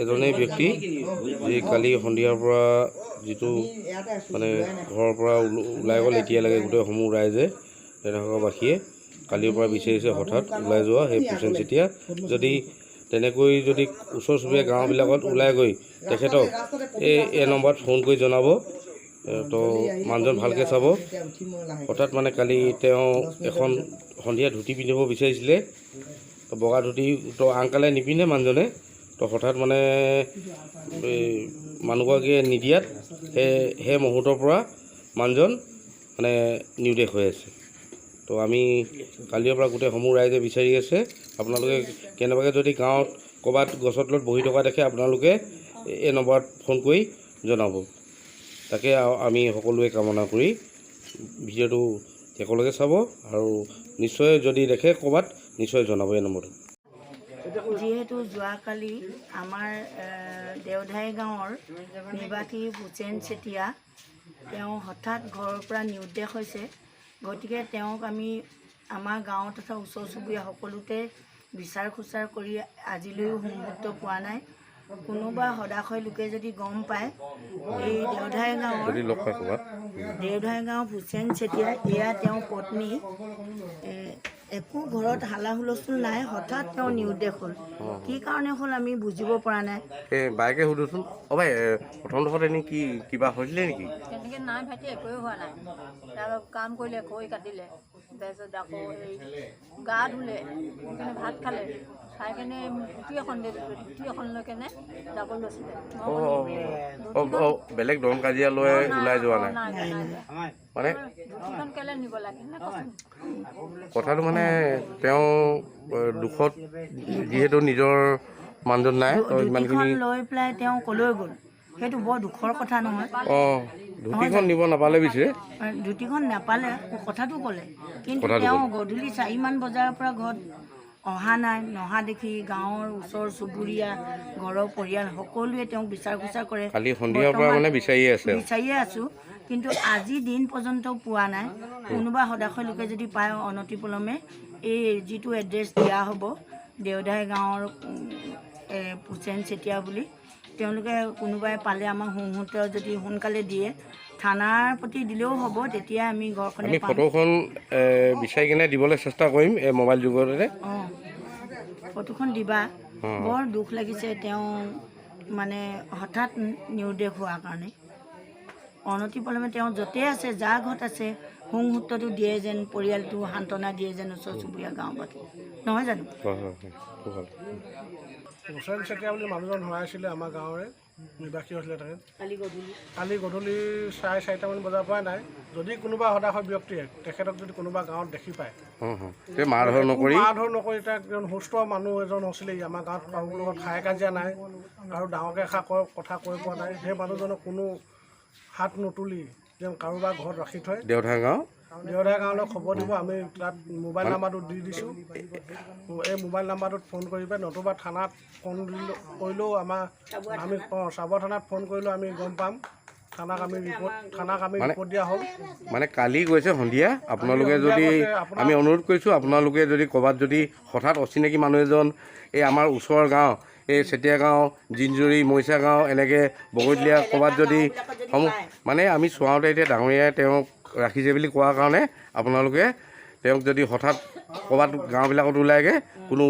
এজনেই ব্যক্তি যি কালি সন্ধিয়াৰ পৰা যিটো মানে ঘৰৰ পৰা ওলাই গ'ল এতিয়ালৈকে গোটেই সমূহ ৰাইজে তেনেকুৱাবাসীয়ে কালিৰ পৰা বিচাৰিছে হঠাৎ ওলাই যোৱা সেই ফুচেন চেতিয়া যদি তেনেকৈ যদি ওচৰ চুবুৰীয়া গাঁওবিলাকত ওলাই গৈ তেখেতক এই নম্বৰত ফোন কৰি জনাব তো মানুহজন ভালকৈ চাব। হঠাৎ মানে কালি তেওঁ এখন সন্ধিয়া ধুতি পিন্ধিব বিচাৰিছিলে বগা ধুতি তো আংকালে নিপিন্ধে মানুহজনে তো হঠাৎ মানে মানুহগৰাকীয়ে নিদিয়াত সেই মুহূৰ্তৰ পৰা মানুহজন মানে নিৰুদ্দেশ হৈ আছে। তো আমি কালিৰ পৰা গোটেই সমূহ ৰাইজে বিচাৰি আছে। আপোনালোকে কেনেবাকৈ যদি গাঁৱত ক'ৰবাত গছৰ তলত বহি থকা দেখে আপোনালোকে এই নম্বৰত ফোন কৰি জনাব। তাকে আমি সকলোৱে কামনা কৰি ভিডিঅ'টো একেলগে চাব আৰু নিশ্চয় যদি দেখে ক'ৰবাত নিশ্চয় জনাব এই নম্বৰটো। যিহেতু যোৱাকালি আমাৰ দেওধাই গাঁৱৰ নিবাসী ফুচেন চেতিয়া তেওঁ হঠাৎ ঘৰৰ পৰা নিৰুদ্দেশ হৈছে, গতিকে তেওঁক আমি আমাৰ গাঁও তথা ওচৰ চুবুৰীয়া সকলোতে বিচাৰ খোচাৰ কৰি আজিলৈও সংযুক্ত পোৱা নাই। কোনোবা সদাশয় লোকে যদি গম পায় এই দেওধাই গাঁৱৰ ফুচেন চেতিয়া এয়া তেওঁৰ পত্নী, একো ঘৰত হালা হুলস্থুল নাই, হঠাৎ তেওঁ নিৰুদ্দেশ হ'ল। কি কাৰণে হ'ল আমি বুজিব পৰা নাই। বাইকে সুধোচোন ভাই প্ৰথমডোখৰত এনেই কি কিবা হৈছিলে নেকি? তেনেকৈ নাই ভাইটি, একোৱে হোৱা নাই। কাম কৰিলে খৰি কাটিলে, তাৰপিছত আকৌ এই গা ধুলে, সেইকাৰণে ভাত খালে, খাই কেনে ধুতি এখন দিলে, ধুতি এখন লৈ কেনে যাব লৈছিলে। বেলেগ দম কাজিয়া লৈ ওলাই যোৱা নাই মানে ধুতিখন কেলৈ নিব লাগে কথাটো মানে তেওঁ দুখত যিহেতু নিজৰ মানুহজন নাই ধুতিখন লৈ পেলাই তেওঁ কলৈ গ'ল সেইটো বৰ দুখৰ কথা নহয়। ধুতিখন নিব নাপালে বিচাৰে, ধুতিখন নাপালে কথাটো ক'লে, কিন্তু তেওঁ গধূলি 4মান বজাৰ পৰা ঘৰত অহা নাই। নহা দেখি গাঁৱৰ ওচৰ চুবুৰীয়া ঘৰৰ পৰিয়াল সকলোৱে তেওঁক বিচাৰ খোচাৰ কৰে। কালি সন্ধিয়াৰ পৰা মানে বিচাৰিয়ে আছোঁ, কিন্তু আজি দিন পৰ্যন্ত পোৱা নাই। কোনোবা সদাশয় লোকে যদি পায় অনতিপলমে এই যিটো এড্ৰেছ দিয়া হ'ব দেওধাই গাঁৱৰ ফুচেন চেতিয়া বুলি, তেওঁলোকে কোনোবাই পালে আমাক যদি সোনকালে দিয়ে থানাৰ প্ৰতি দিলেও হ'ব, তেতিয়া আমি ঘৰখন ফটোখন বিচাৰি কিনে দিবলৈ চেষ্টা কৰিম এই মোবাইল যুগতে। ফটোখন দিবা। বৰ দুখ লাগিছে তেওঁ মানে হঠাৎ নিৰুদ্দেশ হোৱাৰ কাৰণে। অনতিপলমে তেওঁ য'তে আছে যাৰ ঘৰত আছে সংহূৰ্তটো দিয়ে যেন, পৰিয়ালটো সান্তনা দিয়ে যেন ওচৰ চুবুৰীয়া গাঁওবাসী, নহয় জানো? ফুচেন চেতিয়া বুলি মানুহজন হৰাইছিলে আমাৰ গাঁৱৰে নিবাসী হৈছিলে। তেখেত কালি গধূলি 4:30মান বজাৰ পৰা নাই। যদি কোনোবা সদাশয় ব্যক্তিয়ে তেখেতক যদি কোনোবা গাঁৱত দেখি পায় মাৰধৰ নকৰি এজন সুস্থ মানুহ এজন হৈছিলে। আমাৰ গাঁৱত কাৰোৰ লগত খাই কাজিয়া নাই, আৰু ডাঙৰকৈ এষাৰ কথা কৈ পোৱা নাই। সেই মানুহজনক কোনো হাত নুতুলি যেন কাৰোবাৰ ঘৰত ৰাখি থয় দেওধাই গাঁৱলৈ খবৰ দিব। আমি তাত মোবাইল নাম্বাৰটো দি দিছোঁ, এই মোবাইল নাম্বাৰটোত ফোন কৰিবা, নতুবা থানাত ফোন কৰিলেও আমি চাবৰ থানাত ফোন কৰিলেও আমি গম পাম। থানাক আমি ৰিপৰ্ট দিয়া হ'ল। মানে কালি গৈছে সন্ধিয়া। আপোনালোকে যদি আমি অনুৰোধ কৰিছোঁ, আপোনালোকে যদি ক'ৰবাত যদি হঠাৎ অচিনাকি মানুহ এজন এই আমাৰ ওচৰৰ গাঁও এই চেতিয়া গাঁও, জিনজুৰি, মইচা গাঁও, এনেকৈ বগৈতলীয়া ক'ৰবাত যদি মানে আমি চোৱাওঁতে এতিয়া ডাঙৰীয়াই তেওঁক ৰাখিছে বুলি কোৱাৰ কাৰণে আপোনালোকে তেওঁক যদি হঠাৎ ক'ৰবাত গাঁওবিলাকত ওলাইগৈ কোনো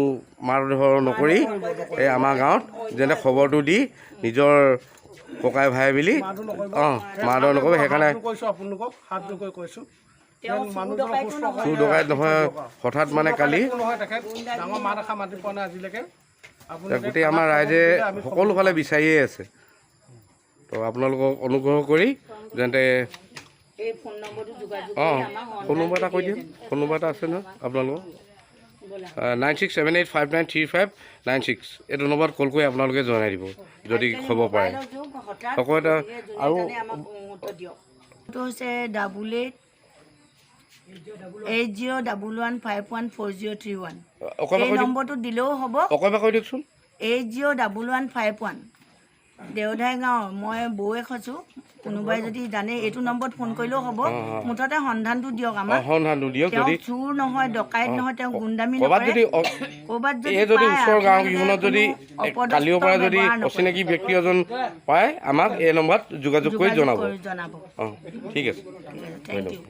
মাৰধৰ নকৰি এই আমাৰ গাঁৱত যেনে খবৰটো দি নিজৰ ককাই ভাই বুলি মাৰধৰ নকৰিব। সেইকাৰণে চুৰ ডকাইত নহয়, হঠাৎ মানে কালি গোটেই আমাৰ ৰাইজে সকলো ফালে বিচাৰিয়ে আছে। তো আপোনালোকক অনুগ্ৰহ কৰি যেনে ফোন নম্বৰ এটা কৈ দিয়ক। ফোন নম্বৰ এটা আছে নহয় আপোনালোকৰ 9678593596 এইটো নম্বৰত কল কৰি আপোনালোকে জনাই দিব যদি খবৰ পাৰে। সকলো আৰু হৈছে 888011514031। এই নম্বৰটো দিলেও হ'ব। 801151 দেওধাই গাঁৱৰ মই বৌয়েক হৈছোঁ। কোনোবাই যদি জানে এইটো নম্বৰত ফোন কৰিলেও হ'ব। মুঠতে সন্ধানটো দিয়ক আমাক। সন্ধানটো দিয়ক। তেওঁ যদি চোৰ নহয়, ডকাইত নহয়, তেওঁ গুণ্ডামি ক'ৰবাত নকৰে। যদি ক'ৰবাত এই যদি পায়, ওচৰৰ গাঁও আপোনালোকে কেইখনত যদি কোনো অপদস্থ কালিৰ পৰা যদি ব্যৱহাৰ নকৰে। অচিনাকি ব্যক্তি এজন পায় আমাক এই নম্বৰত যোগাযোগ কৰি জনাব। জনাব। অঁ ঠিক আছে। Thank U.